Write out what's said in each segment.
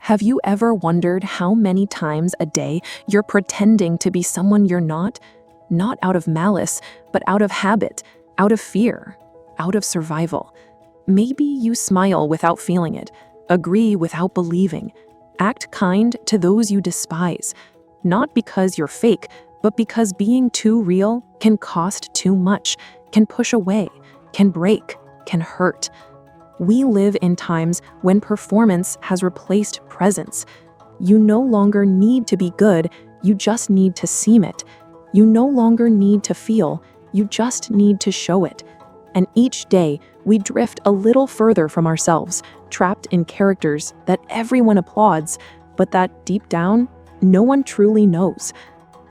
Have you ever wondered how many times a day you're pretending to be someone you're not? Not out of malice, but out of habit, out of fear, out of survival. Maybe you smile without feeling it, agree without believing, act kind to those you despise. Not because you're fake, but because being too real can cost too much, can push away, can break, can hurt. We live in times when performance has replaced presence. You no longer need to be good, you just need to seem it. You no longer need to feel, you just need to show it. And each day, we drift a little further from ourselves, trapped in characters that everyone applauds, but that deep down, no one truly knows.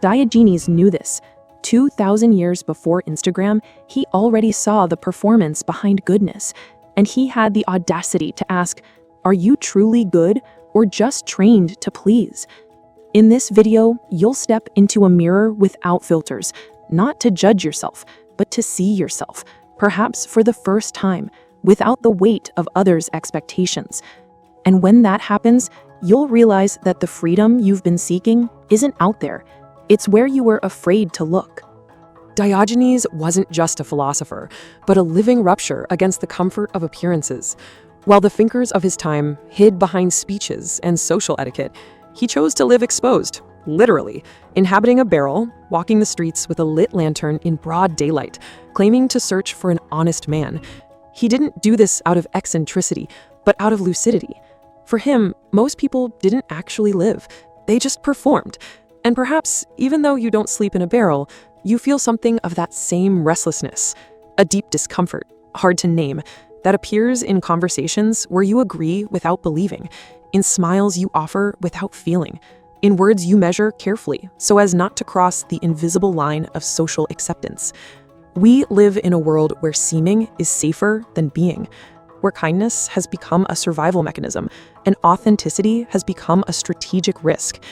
Diogenes knew this. 2,000 years before Instagram, he already saw the performance behind goodness. And he had the audacity to ask, are you truly good or just trained to please? In this video, you'll step into a mirror without filters, not to judge yourself, but to see yourself, perhaps for the first time, without the weight of others' expectations. And when that happens, you'll realize that the freedom you've been seeking isn't out there. It's where you were afraid to look. Diogenes wasn't just a philosopher, but a living rupture against the comfort of appearances. While the thinkers of his time hid behind speeches and social etiquette, he chose to live exposed, literally, inhabiting a barrel, walking the streets with a lit lantern in broad daylight, claiming to search for an honest man. He didn't do this out of eccentricity, but out of lucidity. For him, most people didn't actually live. They just performed. And perhaps, even though you don't sleep in a barrel, you feel something of that same restlessness, a deep discomfort, hard to name, that appears in conversations where you agree without believing, in smiles you offer without feeling, in words you measure carefully so as not to cross the invisible line of social acceptance. We live in a world where seeming is safer than being, where kindness has become a survival mechanism and authenticity has become a strategic risk.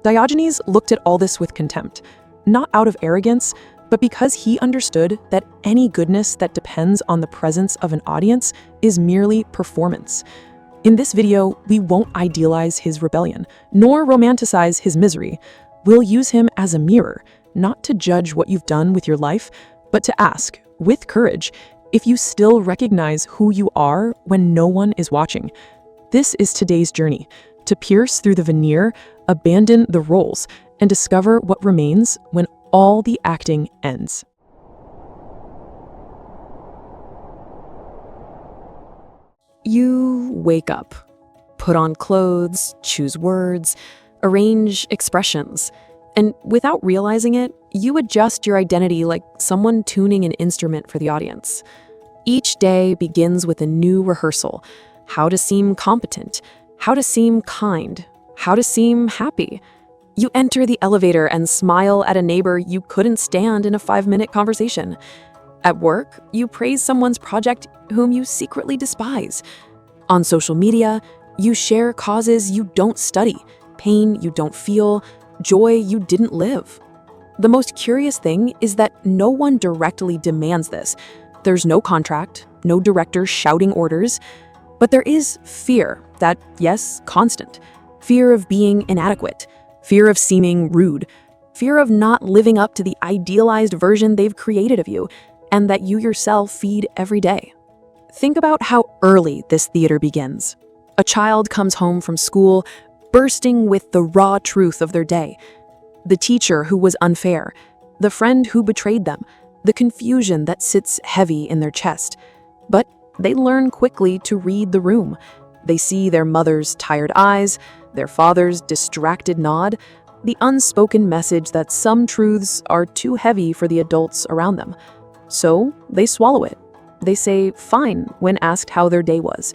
Diogenes looked at all this with contempt. Not out of arrogance, but because he understood that any goodness that depends on the presence of an audience is merely performance. In this video, we won't idealize his rebellion, nor romanticize his misery. We'll use him as a mirror, not to judge what you've done with your life, but to ask, with courage, if you still recognize who you are when no one is watching. This is today's journey, to pierce through the veneer, abandon the roles, and discover what remains when all the acting ends. You wake up, put on clothes, choose words, arrange expressions, and without realizing it, you adjust your identity like someone tuning an instrument for the audience. Each day begins with a new rehearsal: how to seem competent, how to seem kind, how to seem happy. You enter the elevator and smile at a neighbor you couldn't stand in a 5-minute conversation. At work, you praise someone's project whom you secretly despise. On social media, you share causes you don't study, pain you don't feel, joy you didn't live. The most curious thing is that no one directly demands this. There's no contract, no director shouting orders, but there is fear that, yes, constant. Fear of being inadequate. Fear of seeming rude, fear of not living up to the idealized version they've created of you, and that you yourself feed every day. Think about how early this theater begins. A child comes home from school, bursting with the raw truth of their day. The teacher who was unfair, the friend who betrayed them, the confusion that sits heavy in their chest. But they learn quickly to read the room. They see their mother's tired eyes, their father's distracted nod, the unspoken message that some truths are too heavy for the adults around them. So they swallow it. They say fine when asked how their day was.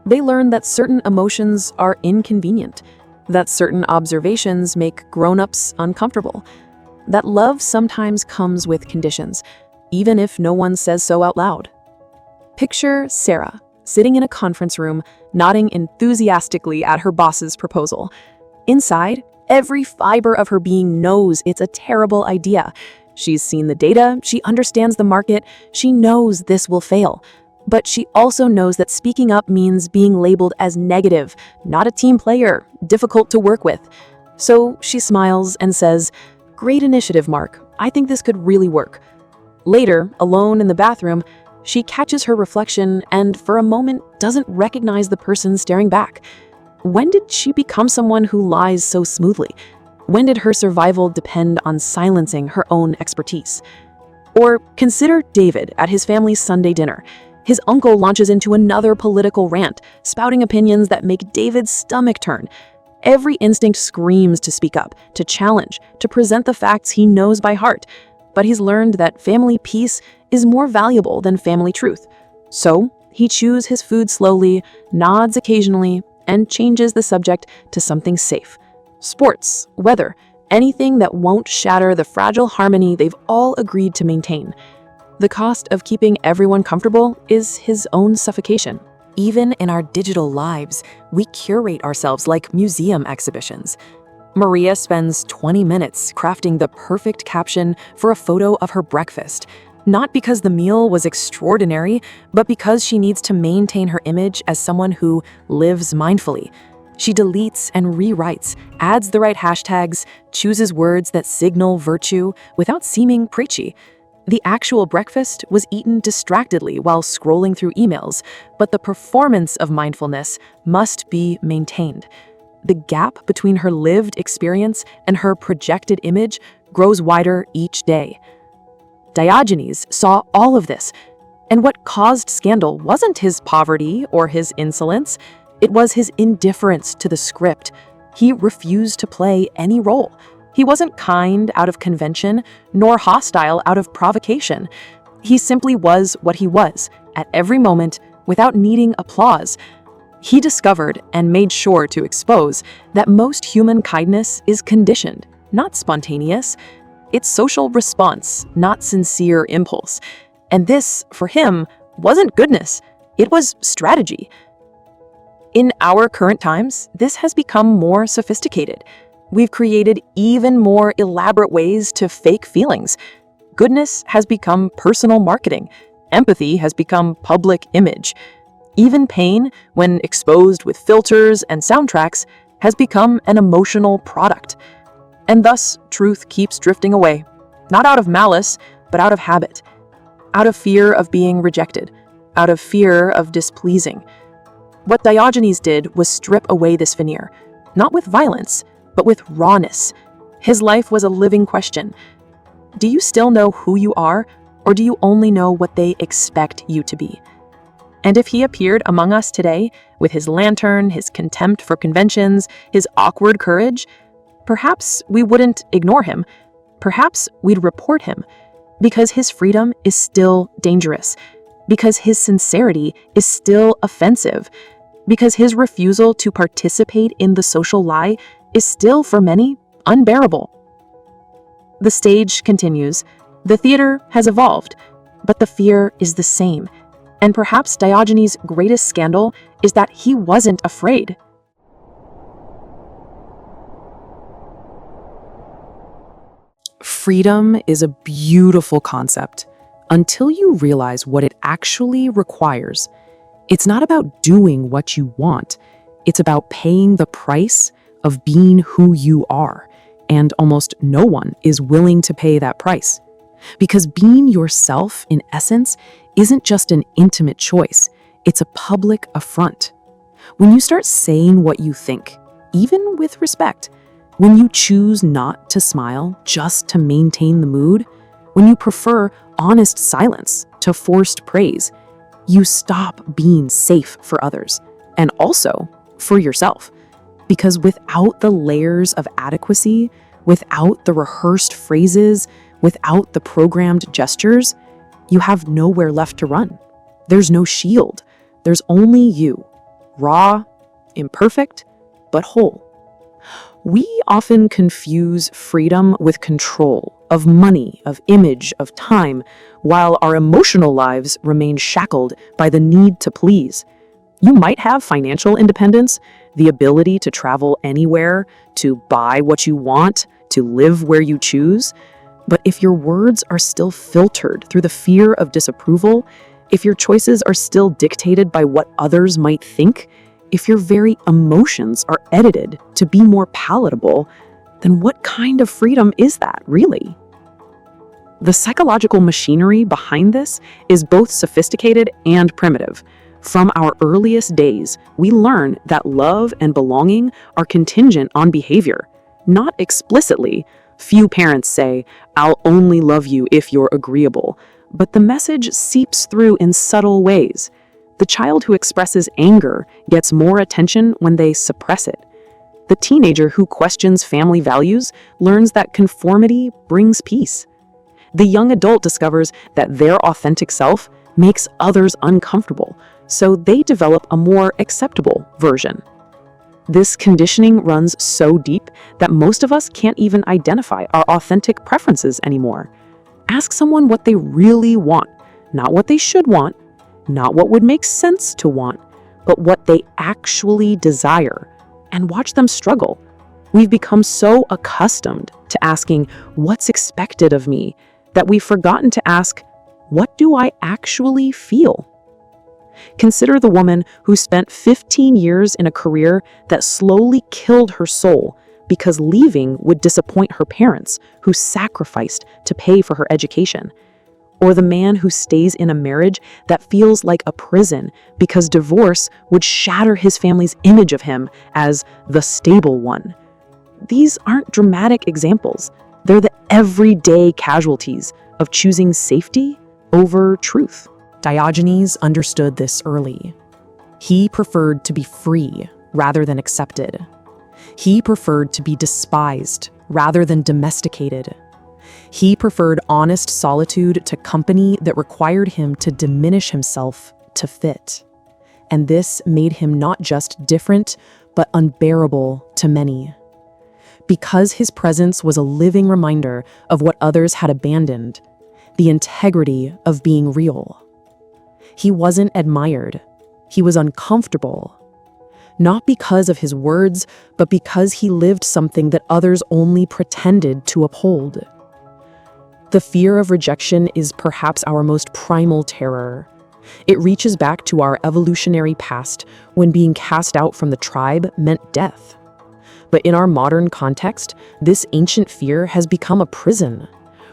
They learn that certain emotions are inconvenient, that certain observations make grown-ups uncomfortable, that love sometimes comes with conditions, even if no one says so out loud. Picture Sarah, sitting in a conference room, nodding enthusiastically at her boss's proposal. Inside, every fiber of her being knows it's a terrible idea. She's seen the data, she understands the market, she knows this will fail. But she also knows that speaking up means being labeled as negative, not a team player, difficult to work with. So she smiles and says, "Great initiative, Mark. I think this could really work." Later, alone in the bathroom, she catches her reflection and for a moment doesn't recognize the person staring back. When did she become someone who lies so smoothly? When did her survival depend on silencing her own expertise? Or consider David at his family's Sunday dinner. His uncle launches into another political rant, spouting opinions that make David's stomach turn. Every instinct screams to speak up, to challenge, to present the facts he knows by heart. But he's learned that family peace is more valuable than family truth. So he chews his food slowly, nods occasionally, and changes the subject to something safe. Sports, weather, anything that won't shatter the fragile harmony they've all agreed to maintain. The cost of keeping everyone comfortable is his own suffocation. Even in our digital lives, we curate ourselves like museum exhibitions. Maria spends 20 minutes crafting the perfect caption for a photo of her breakfast, not because the meal was extraordinary, but because she needs to maintain her image as someone who lives mindfully. She deletes and rewrites, adds the right hashtags, chooses words that signal virtue without seeming preachy. The actual breakfast was eaten distractedly while scrolling through emails, but the performance of mindfulness must be maintained. The gap between her lived experience and her projected image grows wider each day. Diogenes saw all of this, and what caused scandal wasn't his poverty or his insolence, it was his indifference to the script. He refused to play any role. He wasn't kind out of convention, nor hostile out of provocation. He simply was what he was, at every moment, without needing applause. He discovered and made sure to expose that most human kindness is conditioned, not spontaneous. It's social response, not sincere impulse. And this, for him, wasn't goodness. It was strategy. In our current times, this has become more sophisticated. We've created even more elaborate ways to fake feelings. Goodness has become personal marketing. Empathy has become public image. Even pain, when exposed with filters and soundtracks, has become an emotional product. And thus, truth keeps drifting away, not out of malice, but out of habit, out of fear of being rejected, out of fear of displeasing. What Diogenes did was strip away this veneer, not with violence, but with rawness. His life was a living question. Do you still know who you are, or do you only know what they expect you to be? And if he appeared among us today, with his lantern, his contempt for conventions, his awkward courage, perhaps we wouldn't ignore him. Perhaps we'd report him, because his freedom is still dangerous, because his sincerity is still offensive, because his refusal to participate in the social lie is still, for many, unbearable. The stage continues. The theater has evolved, but the fear is the same. And perhaps Diogenes' greatest scandal is that he wasn't afraid. Freedom is a beautiful concept until you realize what it actually requires. It's not about doing what you want. It's about paying the price of being who you are, and almost no one is willing to pay that price. Because being yourself, in essence, isn't just an intimate choice, it's a public affront. When you start saying what you think, even with respect, when you choose not to smile just to maintain the mood, when you prefer honest silence to forced praise, you stop being safe for others, and also for yourself. Because without the layers of adequacy, without the rehearsed phrases, without the programmed gestures, you have nowhere left to run. There's no shield. There's only you, raw, imperfect, but whole. We often confuse freedom with control of money, of image, of time, while our emotional lives remain shackled by the need to please. You might have financial independence, the ability to travel anywhere, to buy what you want, to live where you choose. But if your words are still filtered through the fear of disapproval, if your choices are still dictated by what others might think, if your very emotions are edited to be more palatable, then what kind of freedom is that, really? The psychological machinery behind this is both sophisticated and primitive. From our earliest days, we learn that love and belonging are contingent on behavior, not explicitly. Few parents say, "I'll only love you if you're agreeable," but the message seeps through in subtle ways. The child who expresses anger gets more attention when they suppress it. The teenager who questions family values learns that conformity brings peace. The young adult discovers that their authentic self makes others uncomfortable, so they develop a more acceptable version. This conditioning runs so deep that most of us can't even identify our authentic preferences anymore. Ask someone what they really want, not what they should want, not what would make sense to want, but what they actually desire, and watch them struggle. We've become so accustomed to asking, "What's expected of me?" that we've forgotten to ask, "What do I actually feel?" Consider the woman who spent 15 years in a career that slowly killed her soul because leaving would disappoint her parents, who sacrificed to pay for her education. Or the man who stays in a marriage that feels like a prison because divorce would shatter his family's image of him as the stable one. These aren't dramatic examples. They're the everyday casualties of choosing safety over truth. Diogenes understood this early. He preferred to be free rather than accepted. He preferred to be despised rather than domesticated. He preferred honest solitude to company that required him to diminish himself to fit. And this made him not just different, but unbearable to many. Because his presence was a living reminder of what others had abandoned, the integrity of being real. He wasn't admired. He was uncomfortable. Not because of his words, but because he lived something that others only pretended to uphold. The fear of rejection is perhaps our most primal terror. It reaches back to our evolutionary past when being cast out from the tribe meant death. But in our modern context, this ancient fear has become a prison.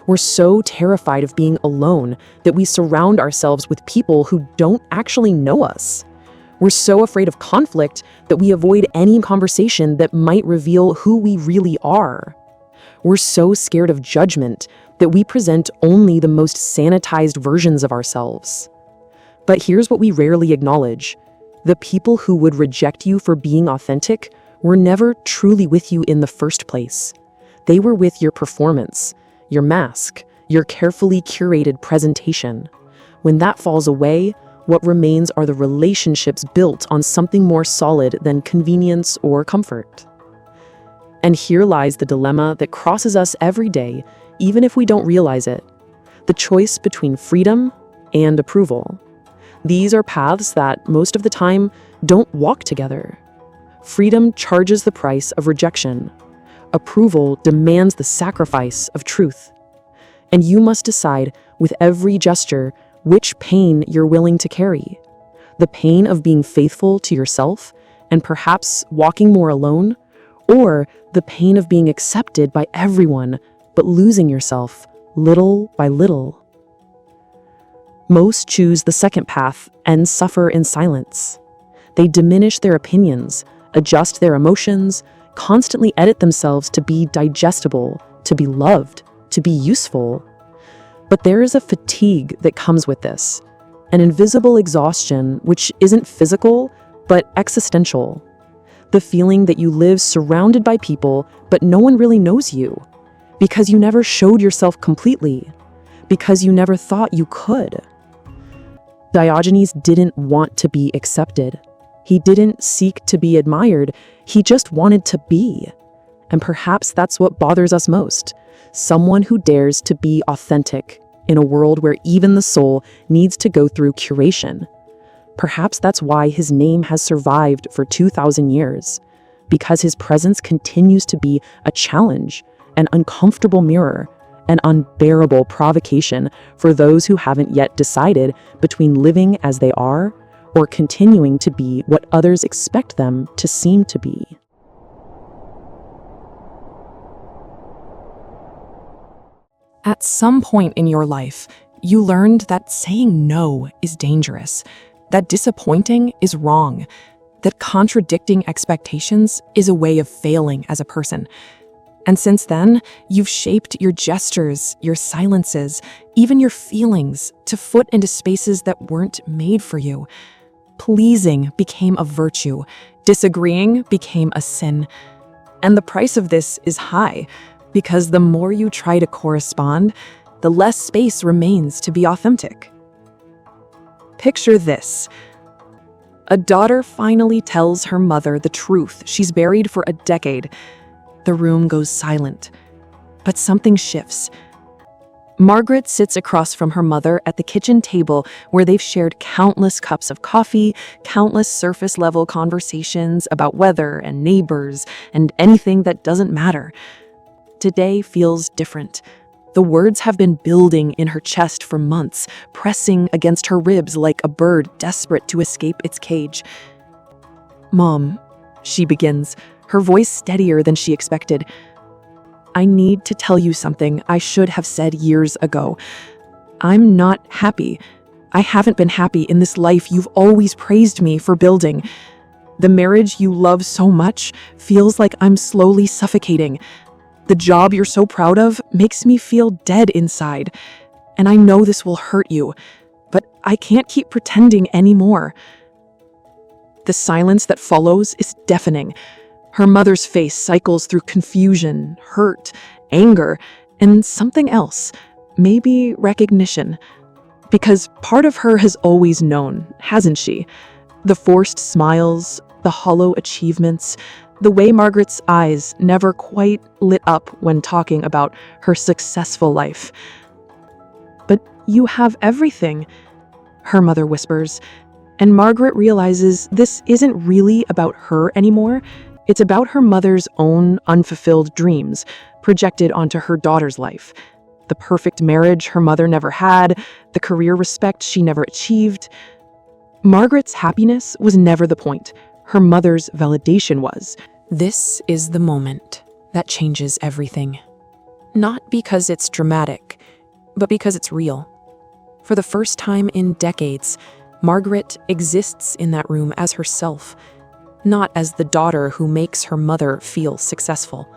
We're so terrified of being alone that we surround ourselves with people who don't actually know us. We're so afraid of conflict that we avoid any conversation that might reveal who we really are. We're so scared of judgment that we present only the most sanitized versions of ourselves. But here's what we rarely acknowledge. The people who would reject you for being authentic were never truly with you in the first place. They were with your performance, your mask, your carefully curated presentation. When that falls away, what remains are the relationships built on something more solid than convenience or comfort. And here lies the dilemma that crosses us every day, even if we don't realize it. The choice between freedom and approval. These are paths that, most of the time, don't walk together. Freedom charges the price of rejection. Approval demands the sacrifice of truth. And you must decide, with every gesture, which pain you're willing to carry. The pain of being faithful to yourself and perhaps walking more alone, or the pain of being accepted by everyone but losing yourself little by little. Most choose the second path and suffer in silence. They diminish their opinions, adjust their emotions, constantly edit themselves to be digestible, to be loved, to be useful. But there is a fatigue that comes with this, an invisible exhaustion which isn't physical, but existential. The feeling that you live surrounded by people, but no one really knows you, because you never showed yourself completely, because you never thought you could. Diogenes didn't want to be accepted. He didn't seek to be admired. He just wanted to be. And perhaps that's what bothers us most. Someone who dares to be authentic in a world where even the soul needs to go through curation. Perhaps that's why his name has survived for 2,000 years, because his presence continues to be a challenge, an uncomfortable mirror, an unbearable provocation for those who haven't yet decided between living as they are or continuing to be what others expect them to seem to be. At some point in your life, you learned that saying no is dangerous, that disappointing is wrong, that contradicting expectations is a way of failing as a person. And since then, you've shaped your gestures, your silences, even your feelings to foot into spaces that weren't made for you. Pleasing became a virtue, disagreeing became a sin. And the price of this is high, because the more you try to correspond, the less space remains to be authentic. Picture this. A daughter finally tells her mother the truth she's buried for a decade. The room goes silent, but something shifts. Margaret sits across from her mother at the kitchen table where they've shared countless cups of coffee, countless surface-level conversations about weather and neighbors and anything that doesn't matter. Today feels different. The words have been building in her chest for months, pressing against her ribs like a bird desperate to escape its cage. "Mom," she begins, her voice steadier than she expected. "I need to tell you something I should have said years ago. I'm not happy. I haven't been happy in this life you've always praised me for building. The marriage you love so much feels like I'm slowly suffocating. The job you're so proud of makes me feel dead inside. And I know this will hurt you, but I can't keep pretending anymore." The silence that follows is deafening. Her mother's face cycles through confusion, hurt, anger, and something else, maybe recognition. Because part of her has always known, hasn't she? The forced smiles, the hollow achievements, the way Margaret's eyes never quite lit up when talking about her successful life. "But you have everything," her mother whispers, and Margaret realizes this isn't really about her anymore. It's about her mother's own unfulfilled dreams projected onto her daughter's life. The perfect marriage her mother never had, the career respect she never achieved. Margaret's happiness was never the point. Her mother's validation was. This is the moment that changes everything. Not because it's dramatic, but because it's real. For the first time in decades, Margaret exists in that room as herself, not as the daughter who makes her mother feel successful.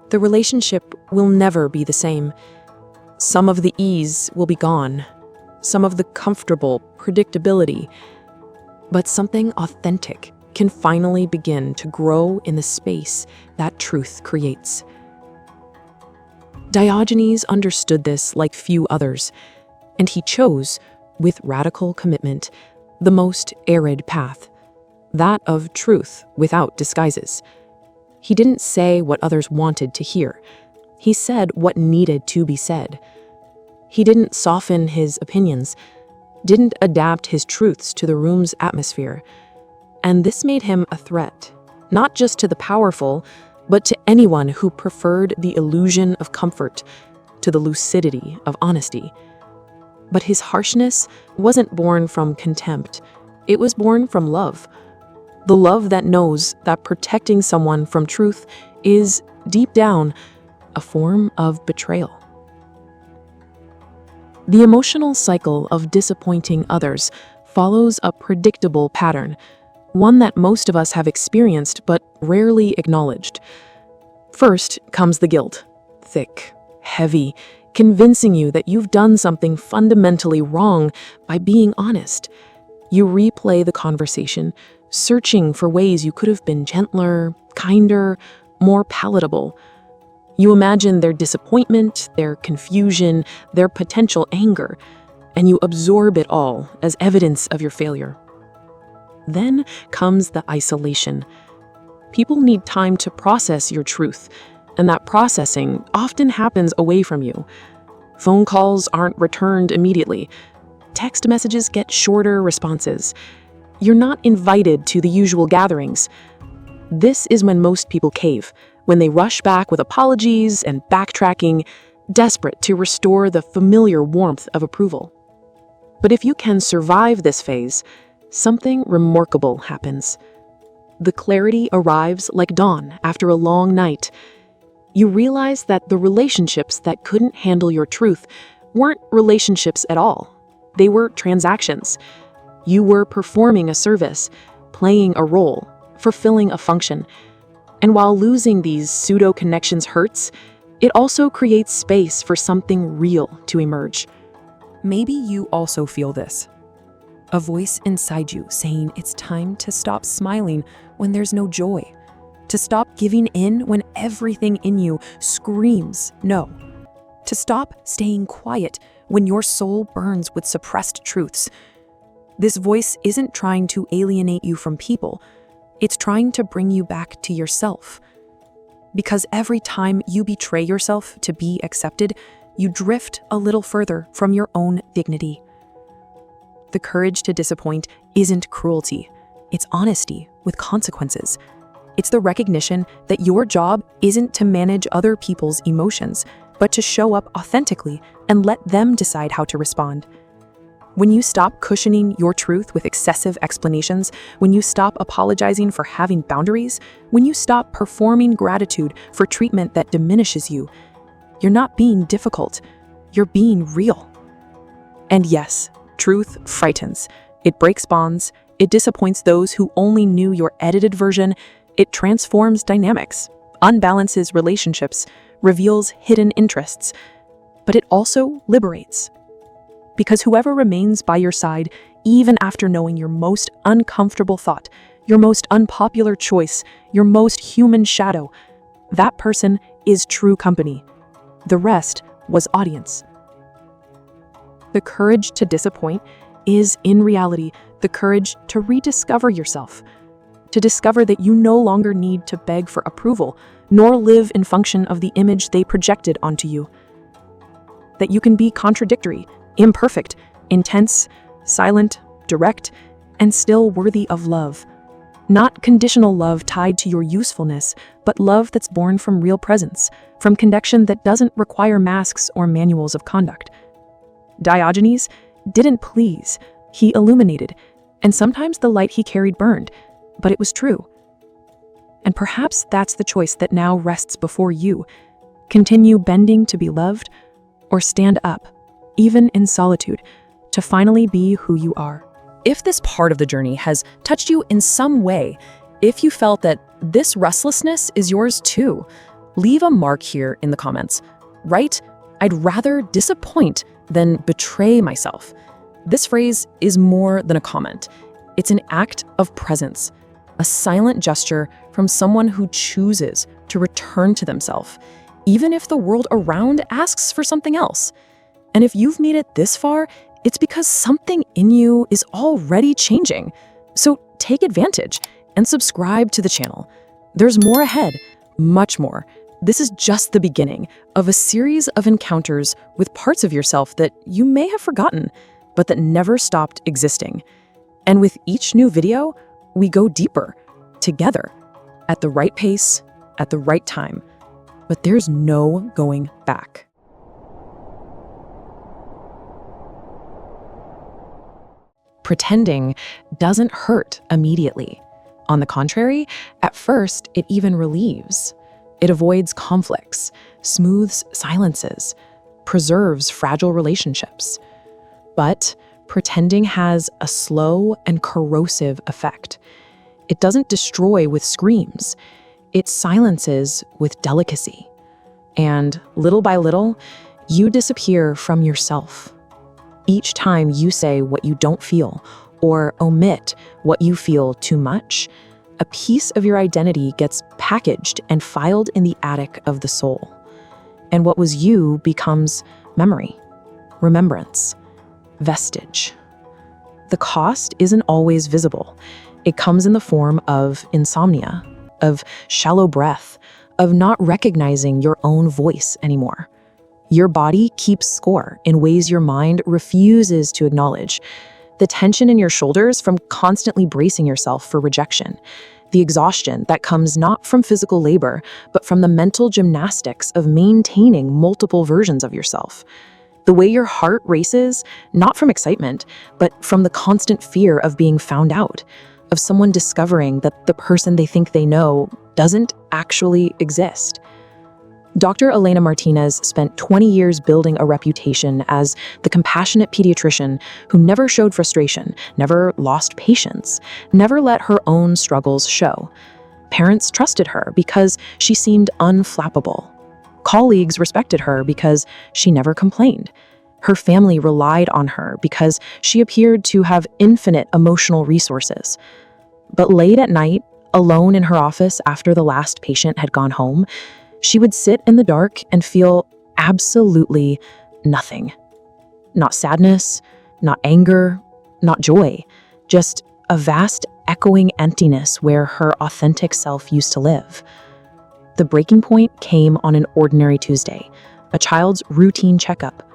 The relationship will never be the same. Some of the ease will be gone, some of the comfortable predictability, but something authentic can finally begin to grow in the space that truth creates. Diogenes understood this like few others, and he chose, with radical commitment, the most arid path, that of truth without disguises. He didn't say what others wanted to hear. He said what needed to be said. He didn't soften his opinions, didn't adapt his truths to the room's atmosphere. And this made him a threat, not just to the powerful, but to anyone who preferred the illusion of comfort to the lucidity of honesty. But his harshness wasn't born from contempt. It was born from love. The love that knows that protecting someone from truth is, deep down, a form of betrayal. The emotional cycle of disappointing others follows a predictable pattern, one that most of us have experienced but rarely acknowledged. First comes the guilt, thick, heavy, convincing you that you've done something fundamentally wrong by being honest. You replay the conversation, searching for ways you could have been gentler, kinder, more palatable. You imagine their disappointment, their confusion, their potential anger, and you absorb it all as evidence of your failure. Then comes the isolation. People need time to process your truth, and that processing often happens away from you. Phone calls aren't returned immediately. Text messages get shorter responses. You're not invited to the usual gatherings. This is when most people cave, when they rush back with apologies and backtracking, desperate to restore the familiar warmth of approval. But if you can survive this phase, something remarkable happens. The clarity arrives like dawn after a long night. You realize that the relationships that couldn't handle your truth weren't relationships at all. They were transactions. You were performing a service, playing a role, fulfilling a function. And while losing these pseudo-connections hurts, it also creates space for something real to emerge. Maybe you also feel this. A voice inside you saying it's time to stop smiling when there's no joy, to stop giving in when everything in you screams no, to stop staying quiet when your soul burns with suppressed truths. This voice isn't trying to alienate you from people, it's trying to bring you back to yourself. Because every time you betray yourself to be accepted, you drift a little further from your own dignity. The courage to disappoint isn't cruelty, it's honesty with consequences. It's the recognition that your job isn't to manage other people's emotions, but to show up authentically and let them decide how to respond. When you stop cushioning your truth with excessive explanations, when you stop apologizing for having boundaries, when you stop performing gratitude for treatment that diminishes you, you're not being difficult, you're being real. And yes, truth frightens. It breaks bonds, it disappoints those who only knew your edited version, it transforms dynamics, unbalances relationships, reveals hidden interests, but it also liberates. Because whoever remains by your side, even after knowing your most uncomfortable thought, your most unpopular choice, your most human shadow, that person is true company. The rest was audience. The courage to disappoint is, in reality, the courage to rediscover yourself, to discover that you no longer need to beg for approval, nor live in function of the image they projected onto you. That you can be contradictory, imperfect, intense, silent, direct, and still worthy of love. Not conditional love tied to your usefulness, but love that's born from real presence, from connection that doesn't require masks or manuals of conduct. Diogenes didn't please, he illuminated, and sometimes the light he carried burned, but it was true. And perhaps that's the choice that now rests before you. Continue bending to be loved, or stand up, even in solitude, to finally be who you are. If this part of the journey has touched you in some way, if you felt that this restlessness is yours too, leave a mark here in the comments. Write, "I'd rather disappoint than betray myself." This phrase is more than a comment. It's an act of presence, a silent gesture from someone who chooses to return to themselves, even if the world around asks for something else. And if you've made it this far, it's because something in you is already changing. So take advantage and subscribe to the channel. There's more ahead, much more. This is just the beginning of a series of encounters with parts of yourself that you may have forgotten, but that never stopped existing. And with each new video, we go deeper, together, at the right pace, at the right time. But there's no going back. Pretending doesn't hurt immediately. On the contrary, at first, it even relieves. It avoids conflicts, smooths silences, preserves fragile relationships. But pretending has a slow and corrosive effect. It doesn't destroy with screams. It silences with delicacy. And little by little, you disappear from yourself. Each time you say what you don't feel or omit what you feel too much, a piece of your identity gets packaged and filed in the attic of the soul. And what was you becomes memory, remembrance, vestige. The cost isn't always visible. It comes in the form of insomnia, of shallow breath, of not recognizing your own voice anymore. Your body keeps score in ways your mind refuses to acknowledge. The tension in your shoulders from constantly bracing yourself for rejection. the exhaustion that comes not from physical labor, but from the mental gymnastics of maintaining multiple versions of yourself. The way your heart races, not from excitement, but from the constant fear of being found out, of someone discovering that the person they think they know doesn't actually exist. Dr. Elena Martinez spent 20 years building a reputation as the compassionate pediatrician who never showed frustration, never lost patience, never let her own struggles show. Parents trusted her because she seemed unflappable. Colleagues respected her because she never complained. Her family relied on her because she appeared to have infinite emotional resources. But late at night, alone in her office after the last patient had gone home, she would sit in the dark and feel absolutely nothing. Not sadness, not anger, not joy, just a vast echoing emptiness where her authentic self used to live. The breaking point came on an ordinary Tuesday, a child's routine checkup.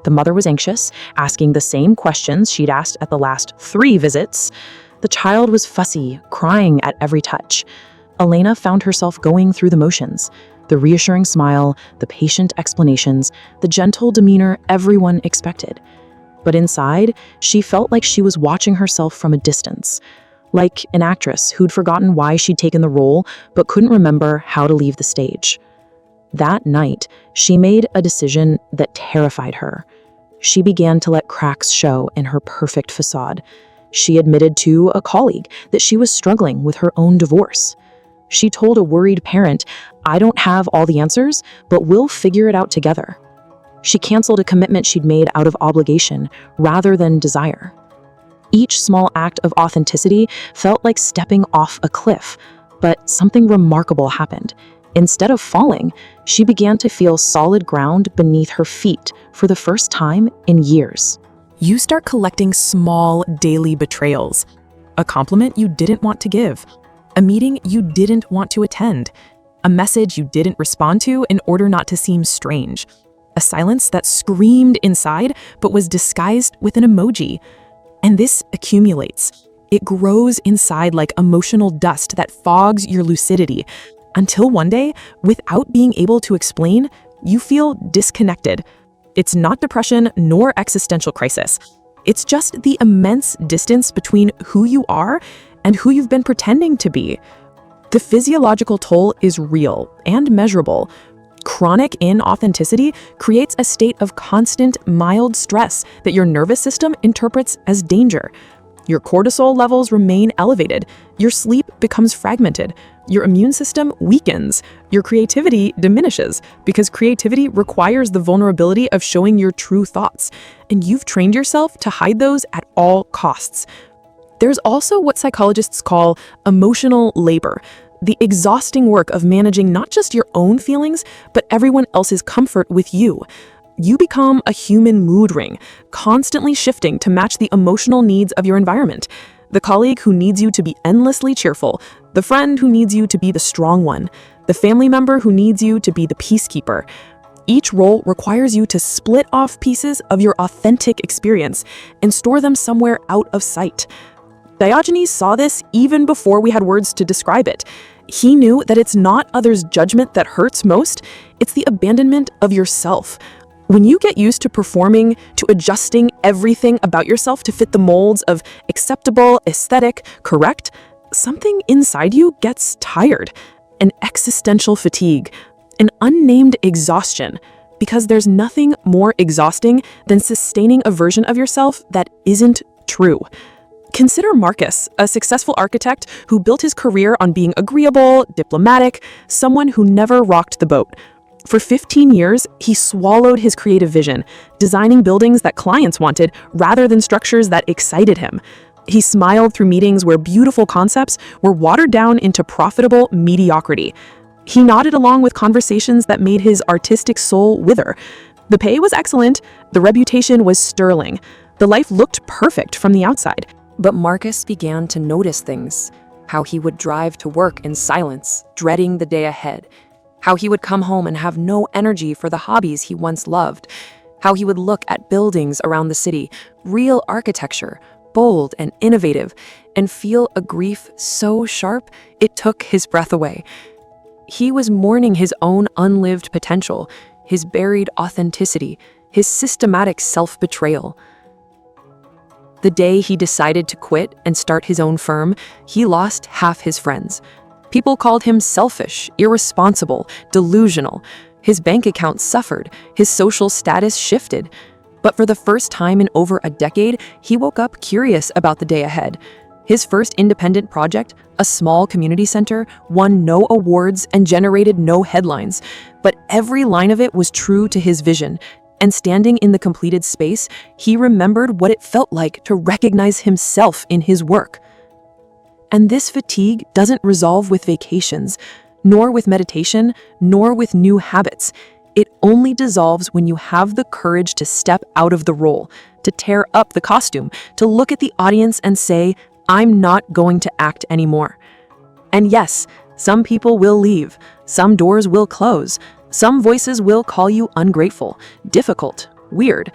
The mother was anxious, asking the same questions she'd asked at the last 3 visits. The child was fussy, crying at every touch. Elena found herself going through the motions. The reassuring smile, the patient explanations, the gentle demeanor everyone expected. But inside, she felt like she was watching herself from a distance, like an actress who'd forgotten why she'd taken the role but couldn't remember how to leave the stage. That night, she made a decision that terrified her. She began to let cracks show in her perfect facade. She admitted to a colleague that she was struggling with her own divorce. She told a worried parent, "I don't have all the answers, but we'll figure it out together." She canceled a commitment she'd made out of obligation rather than desire. Each small act of authenticity felt like stepping off a cliff, but something remarkable happened. Instead of falling, she began to feel solid ground beneath her feet for the first time in years. You start collecting small daily betrayals. A compliment you didn't want to give. A meeting you didn't want to attend. A message you didn't respond to in order not to seem strange. A silence that screamed inside but was disguised with an emoji. And this accumulates. It grows inside like emotional dust that fogs your lucidity, until one day, without being able to explain, you feel disconnected. It's not depression nor existential crisis. It's just the immense distance between who you are and who you've been pretending to be. The physiological toll is real and measurable. Chronic inauthenticity creates a state of constant, mild stress that your nervous system interprets as danger. Your cortisol levels remain elevated. Your sleep becomes fragmented. Your immune system weakens. Your creativity diminishes because creativity requires the vulnerability of showing your true thoughts, and you've trained yourself to hide those at all costs. There's also what psychologists call emotional labor, the exhausting work of managing not just your own feelings, but everyone else's comfort with you. You become a human mood ring, constantly shifting to match the emotional needs of your environment. The colleague who needs you to be endlessly cheerful, the friend who needs you to be the strong one, the family member who needs you to be the peacekeeper. Each role requires you to split off pieces of your authentic experience and store them somewhere out of sight. Diogenes saw this even before we had words to describe it. He knew that it's not others' judgment that hurts most, it's the abandonment of yourself. When you get used to performing, to adjusting everything about yourself to fit the molds of acceptable, aesthetic, correct, something inside you gets tired. An existential fatigue, an unnamed exhaustion, because there's nothing more exhausting than sustaining a version of yourself that isn't true. Consider Marcus, a successful architect who built his career on being agreeable, diplomatic, someone who never rocked the boat. For 15 years, he swallowed his creative vision, designing buildings that clients wanted rather than structures that excited him. He smiled through meetings where beautiful concepts were watered down into profitable mediocrity. He nodded along with conversations that made his artistic soul wither. The pay was excellent, the reputation was sterling. The life looked perfect from the outside. But Marcus began to notice things, how he would drive to work in silence, dreading the day ahead, how he would come home and have no energy for the hobbies he once loved, how he would look at buildings around the city, real architecture, bold and innovative, and feel a grief so sharp it took his breath away. He was mourning his own unlived potential, his buried authenticity, his systematic self-betrayal. The day he decided to quit and start his own firm, he lost half his friends. People called him selfish, irresponsible, delusional. His bank account suffered, his social status shifted. But for the first time in over a decade, he woke up curious about the day ahead. His first independent project, a small community center, won no awards and generated no headlines. But every line of it was true to his vision. And standing in the completed space, he remembered what it felt like to recognize himself in his work. And this fatigue doesn't resolve with vacations, nor with meditation, nor with new habits. It only dissolves when you have the courage to step out of the role, to tear up the costume, to look at the audience and say, I'm not going to act anymore. And yes, some people will leave, some doors will close, some voices will call you ungrateful, difficult, weird,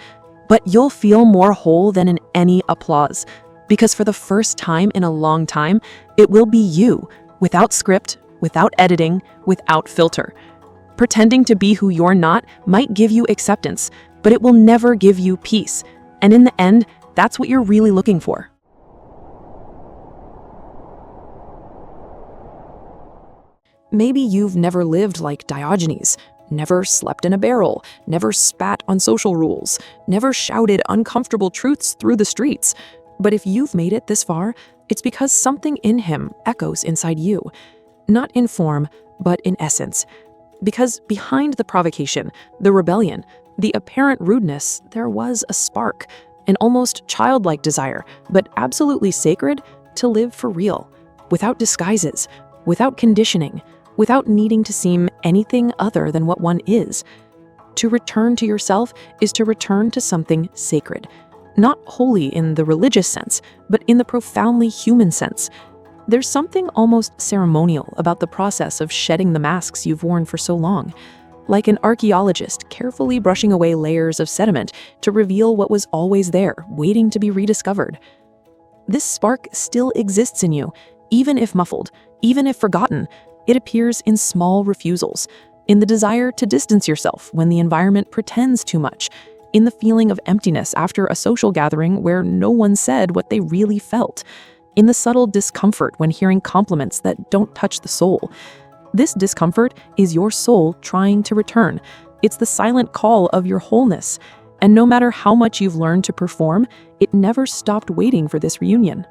but you'll feel more whole than in any applause. Because for the first time in a long time, it will be you, without script, without editing, without filter. Pretending to be who you're not might give you acceptance, but it will never give you peace. And in the end, that's what you're really looking for. Maybe you've never lived like Diogenes, never slept in a barrel, never spat on social rules, never shouted uncomfortable truths through the streets. But if you've made it this far, it's because something in him echoes inside you. Not in form, but in essence. Because behind the provocation, the rebellion, the apparent rudeness, there was a spark, an almost childlike desire, but absolutely sacred, to live for real, without disguises, without conditioning, without needing to seem anything other than what one is. To return to yourself is to return to something sacred. Not holy in the religious sense, but in the profoundly human sense. There's something almost ceremonial about the process of shedding the masks you've worn for so long, like an archaeologist carefully brushing away layers of sediment to reveal what was always there, waiting to be rediscovered. This spark still exists in you, even if muffled, even if forgotten. It appears in small refusals, in the desire to distance yourself when the environment pretends too much, in the feeling of emptiness after a social gathering where no one said what they really felt, in the subtle discomfort when hearing compliments that don't touch the soul. This discomfort is your soul trying to return. It's the silent call of your wholeness. And no matter how much you've learned to perform, it never stopped waiting for this reunion.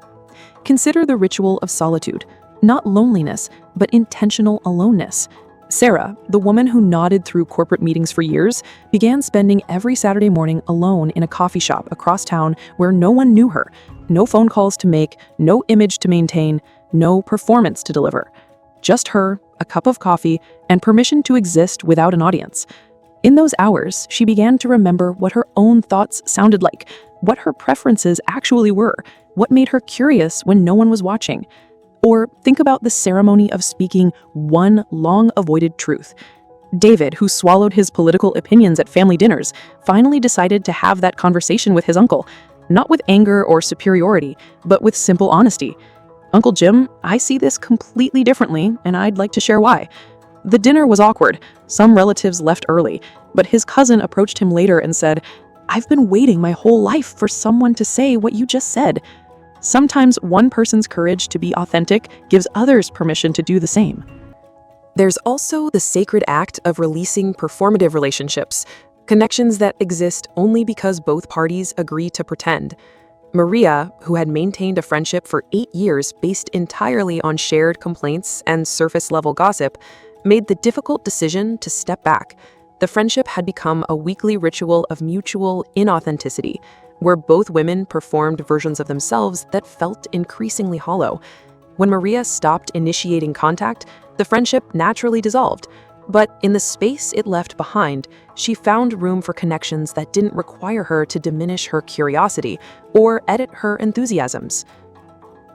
Consider the ritual of solitude, not loneliness, but intentional aloneness. Sarah, the woman who nodded through corporate meetings for years, began spending every Saturday morning alone in a coffee shop across town where no one knew her, no phone calls to make, no image to maintain, no performance to deliver. Just her, a cup of coffee, and permission to exist without an audience. In those hours, she began to remember what her own thoughts sounded like, what her preferences actually were, what made her curious when no one was watching. Or think about the ceremony of speaking one long-avoided truth. David, who swallowed his political opinions at family dinners, finally decided to have that conversation with his uncle, not with anger or superiority, but with simple honesty. Uncle Jim, I see this completely differently, and I'd like to share why. The dinner was awkward. Some relatives left early, but his cousin approached him later and said, I've been waiting my whole life for someone to say what you just said. Sometimes one person's courage to be authentic gives others permission to do the same. There's also the sacred act of releasing performative relationships, connections that exist only because both parties agree to pretend. Maria, who had maintained a friendship for 8 years based entirely on shared complaints and surface-level gossip, made the difficult decision to step back. The friendship had become a weekly ritual of mutual inauthenticity, where both women performed versions of themselves that felt increasingly hollow. When Maria stopped initiating contact, the friendship naturally dissolved. But in the space it left behind, she found room for connections that didn't require her to diminish her curiosity or edit her enthusiasms.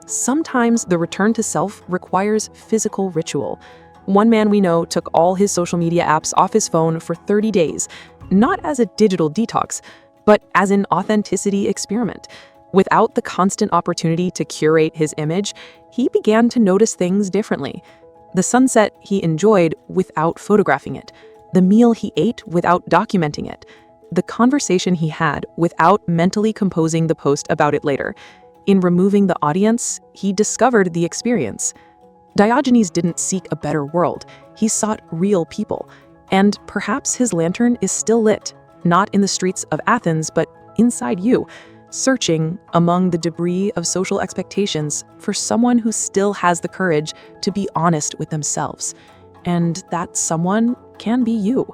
Sometimes the return to self requires physical ritual. One man we know took all his social media apps off his phone for 30 days, not as a digital detox, but as an authenticity experiment. Without the constant opportunity to curate his image, he began to notice things differently. The sunset he enjoyed without photographing it, the meal he ate without documenting it, the conversation he had without mentally composing the post about it later. In removing the audience, he discovered the experience. Diogenes didn't seek a better world, he sought real people. And perhaps his lantern is still lit, not in the streets of Athens, but inside you, searching among the debris of social expectations for someone who still has the courage to be honest with themselves. And that someone can be you.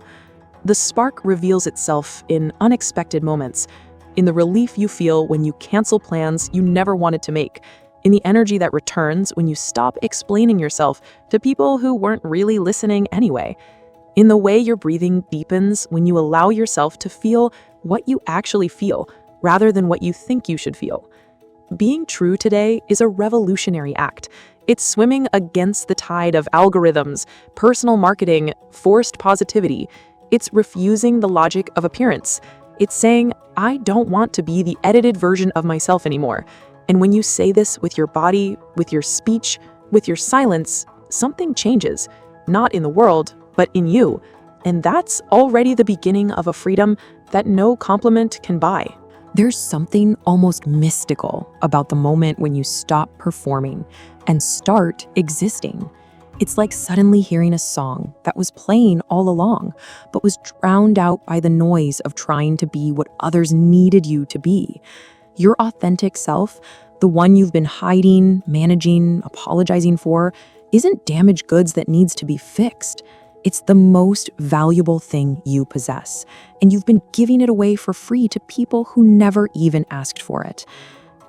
The spark reveals itself in unexpected moments, in the relief you feel when you cancel plans you never wanted to make, in the energy that returns when you stop explaining yourself to people who weren't really listening anyway, in the way your breathing deepens when you allow yourself to feel what you actually feel, rather than what you think you should feel. Being true today is a revolutionary act. It's swimming against the tide of algorithms, personal marketing, forced positivity. It's refusing the logic of appearance. It's saying, I don't want to be the edited version of myself anymore. And when you say this with your body, with your speech, with your silence, something changes. Not in the world, but in you. And that's already the beginning of a freedom that no compliment can buy. There's something almost mystical about the moment when you stop performing and start existing. It's like suddenly hearing a song that was playing all along, but was drowned out by the noise of trying to be what others needed you to be. Your authentic self, the one you've been hiding, managing, apologizing for, isn't damaged goods that needs to be fixed. It's the most valuable thing you possess, and you've been giving it away for free to people who never even asked for it.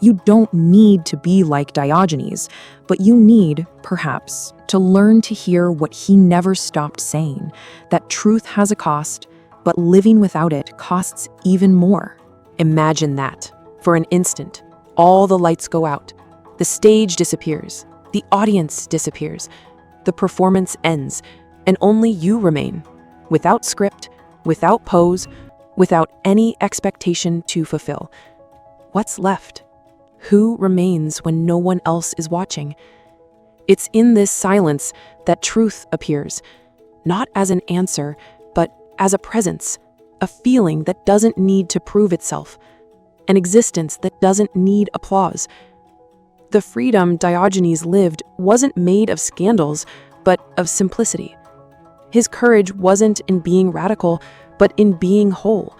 You don't need to be like Diogenes, but you need, perhaps, to learn to hear what he never stopped saying, that truth has a cost, but living without it costs even more. Imagine that. For an instant, all the lights go out, the stage disappears, the audience disappears, the performance ends, and only you remain, without script, without pose, without any expectation to fulfill. What's left? Who remains when no one else is watching? It's in this silence that truth appears, not as an answer, but as a presence, a feeling that doesn't need to prove itself, an existence that doesn't need applause. The freedom Diogenes lived wasn't made of scandals, but of simplicity. His courage wasn't in being radical, but in being whole.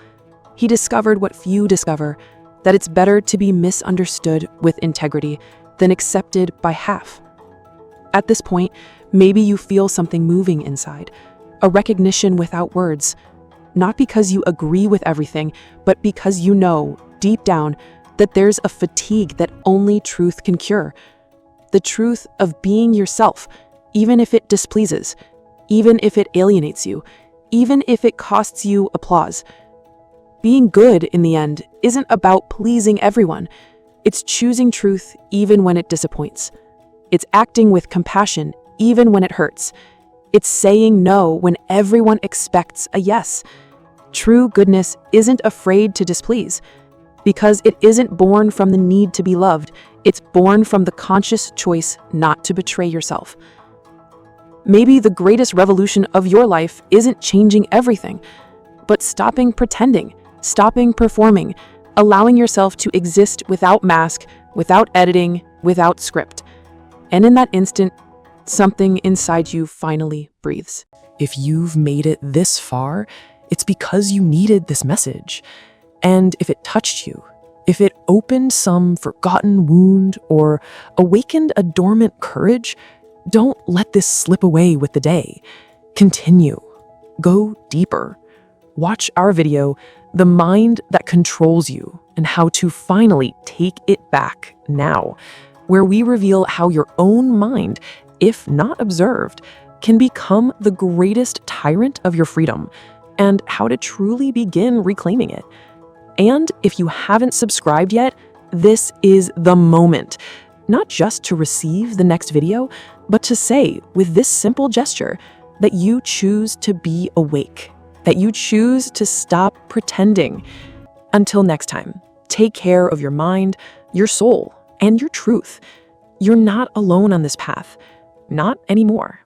He discovered what few discover, that it's better to be misunderstood with integrity than accepted by half. At this point, maybe you feel something moving inside, a recognition without words, not because you agree with everything, but because you know, deep down, that there's a fatigue that only truth can cure. The truth of being yourself, even if it displeases, even if it alienates you, even if it costs you applause. Being good, in the end, isn't about pleasing everyone. It's choosing truth even when it disappoints. It's acting with compassion even when it hurts. It's saying no when everyone expects a yes. True goodness isn't afraid to displease, because it isn't born from the need to be loved. It's born from the conscious choice not to betray yourself. Maybe the greatest revolution of your life isn't changing everything, but stopping pretending, stopping performing, allowing yourself to exist without mask, without editing, without script. And in that instant, something inside you finally breathes. If you've made it this far, it's because you needed this message. And if it touched you, if it opened some forgotten wound or awakened a dormant courage, don't let this slip away with the day. Continue. Go deeper. Watch our video, The Mind That Controls You, and how to finally take it back now, where we reveal how your own mind, if not observed, can become the greatest tyrant of your freedom, and how to truly begin reclaiming it. And if you haven't subscribed yet, this is the moment, not just to receive the next video, but to say with this simple gesture that you choose to be awake, that you choose to stop pretending. Until next time, take care of your mind, your soul, and your truth. You're not alone on this path. Not anymore.